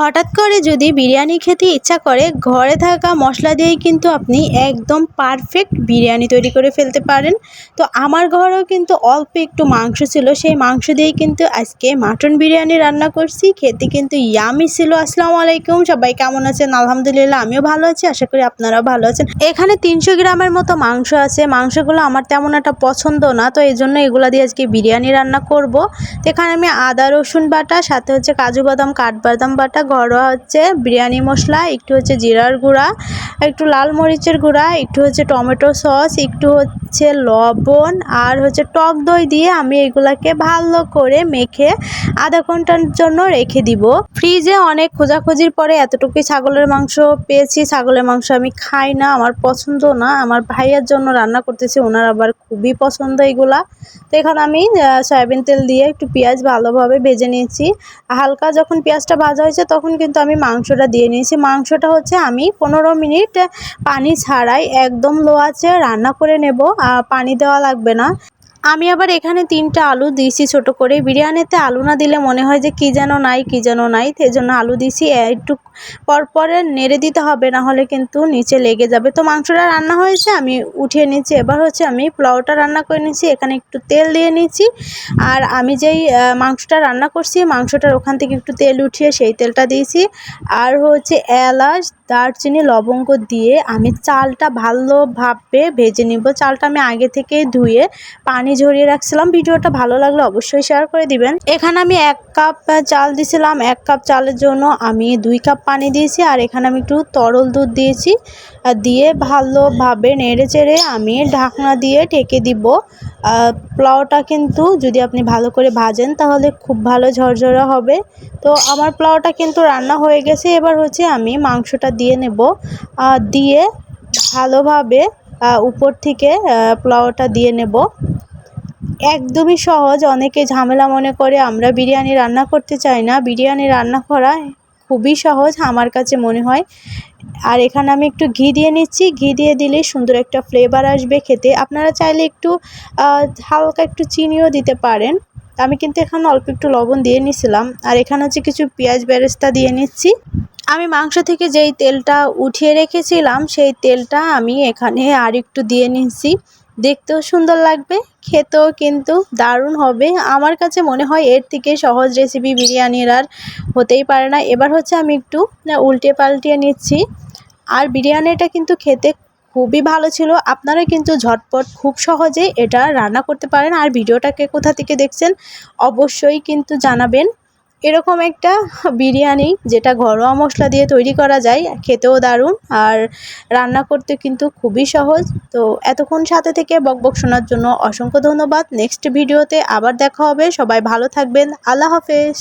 হঠাৎ করে যদি বিরিয়ানি খেতে ইচ্ছা করে ঘরে থাকা মশলা দিয়েই কিন্তু আপনি একদম পারফেক্ট বিরিয়ানি তৈরি করে ফেলতে পারেন। তো আমার ঘরেও কিন্তু অল্প একটু মাংস ছিল, সেই মাংস দিয়েই কিন্তু আজকে মাটন বিরিয়ানি রান্না করছি। খেতে কিন্তু ইয়ামি ছিল। আসসালামু আলাইকুম, সবাই কেমন আছেন? আলহামদুলিল্লাহ আমিও ভালো আছি, আশা করি আপনারাও ভালো আছেন। এখানে 300 গ্রামের মতো মাংস আছে। মাংসগুলো আমার তেমন একটা পছন্দ না, তো এই জন্য এগুলো দিয়ে আজকে বিরিয়ানি রান্না করব। তো এখানে আমি আদা রসুন বাটা, সাথে হচ্ছে কাজু বাদাম কাঠবাদাম বাটা, ঘরোয়া হচ্ছে বিরিয়ানি মশলা, একটু হচ্ছে জিরার গুঁড়া, একটু লাল মরিচের গুঁড়া, একটু হচ্ছে টমেটো সস, একটু হচ্ছে লবণ আর হচ্ছে টক দই দিয়ে আমি এগুলাকে ভালো করে মেখে আধা ঘন্টার জন্য রেখে দিব ফ্রিজে। অনেক খোঁজাখুঁজির পরে এতটুকুই ছাগলের মাংস পেয়েছি। ছাগলের মাংস আমি খাই না, আমার পছন্দ না। আমার ভাইয়ের জন্য রান্না করতেছি, ওনার আবার খুবই পছন্দ এগুলা। তো এখানে আমি সয়াবিন তেল দিয়ে একটু পেঁয়াজ ভালোভাবে ভেজে নিয়েছি। হালকা যখন পেঁয়াজটা ভাজা হয়েছে তখন কিন্তু আমি মাংসটা দিয়ে নিয়েছি। মাংসটা হচ্ছে আমি 15 মিনিট পানি ছাড়াই একদম লো আঁচে রান্না করে নেব, পানি দেওয়া লাগবে না। আমি আবার এখানে 3টা আলু দিয়েছি ছোট করে। বিরিয়ানিতে আলু না দিলে মনে হয় যে কী যেন নাই, সেই জন্য আলু দিয়েছি। একটু পরপরে নেড়ে দিতে হবে, না হলে কিন্তু নিচে লেগে যাবে। তো মাংসটা রান্না হয়েছে, আমি উঠিয়ে নিচ্ছি। এবার হচ্ছে আমি পোলাওটা রান্না করে নিচ্ছি। এখানে একটু তেল দিয়ে নিচ্ছি, আর আমি যেই মাংসটা রান্না করছি মাংসটার ওখান থেকে একটু তেল উঠিয়ে সেই তেলটা দিয়েছি। আর হচ্ছে এলাচ, দারচিনি, লবঙ্গ দিয়ে আমি চালটা ভালোভাবে ভেজে নিব। চালটা আমি আগে থেকে ধুয়ে পানি ঝরিয়ে রাখছিলাম। ভিডিওটা ভালো লাগলে অবশ্যই শেয়ার করে দিবেন। এখানে আমি 1 কাপ চাল দিয়েছিলাম। 1 কাপ চালের জন্য আমি 2 কাপ পানি দিয়েছি, আর এখানে আমি একটু তরল দুধ দিয়েছি। দিয়ে ভালোভাবে নেড়ে চেড়ে আমি ঢাকনা দিয়ে ঢেকে দিব। পোলাওটা কিন্তু যদি আপনি ভালো করে ভাজেন তাহলে খুব ভালো ঝরঝরা হবে। তো আমার পোলাওটা কিন্তু রান্না হয়ে গেছে। এবার হচ্ছে আমি মাংসটা দিয়ে নেব, দিয়ে ভালোভাবে উপর থেকে পোলাওটা দিয়ে নেব। একদমই সহজ। অনেকে ঝামেলা মনে করে আমরা বিরিয়ানি রান্না করতে চাই না। বিরিয়ানি রান্না করা খুবই সহজ আমার কাছে মনে হয়। আর এখানে আমি একটু ঘি দিয়ে নিচ্ছি। ঘি দিয়ে দিলে সুন্দর একটা ফ্লেভার আসবে খেতে। আপনারা চাইলে একটু হালকা একটু চিনিও দিতে পারেন। আমি কিন্তু এখানে অল্প একটু লবণ দিয়ে নিছিলাম। আর এখানে হচ্ছে কিছু পেঁয়াজ বেরেস্তা দিয়ে নিচ্ছি। আমি মাংস থেকে যেই তেলটা উঠিয়ে রেখেছিলাম সেই তেলটা আমি এখানে আর একটু দিয়ে নিচ্ছি। দেখতেও সুন্দর লাগবে, খেতেও কিন্তু দারুণ হবে। আমার কাছে মনে হয় এর থেকে সহজ রেসিপি বিরিয়ানির আর হতেই পারে না। এবার হচ্ছে আমি একটু উল্টে পাল্টিয়ে নিচ্ছি। আর বিরিয়ানিটা কিন্তু খেতে খুবই ভালো ছিল। আপনারা কিন্তু ঝটপট খুব সহজেই এটা রান্না করতে পারেন। আর ভিডিওটাকে কোথা থেকে দেখছেন অবশ্যই কিন্তু জানাবেন। এরকম একটা বিরিয়ানি যেটা ঘরোয়া মশলা দিয়ে তৈরি করা যায়, খেতেও দারুণ আর রান্না করতে কিন্তু খুবই সহজ। তো এতক্ষণ সাথে থেকে বকবক শোনার জন্য অসংখ্য ধন্যবাদ। নেক্সট ভিডিওতে আবার দেখা হবে। সবাই ভালো থাকবেন। আল্লাহ হাফেজ।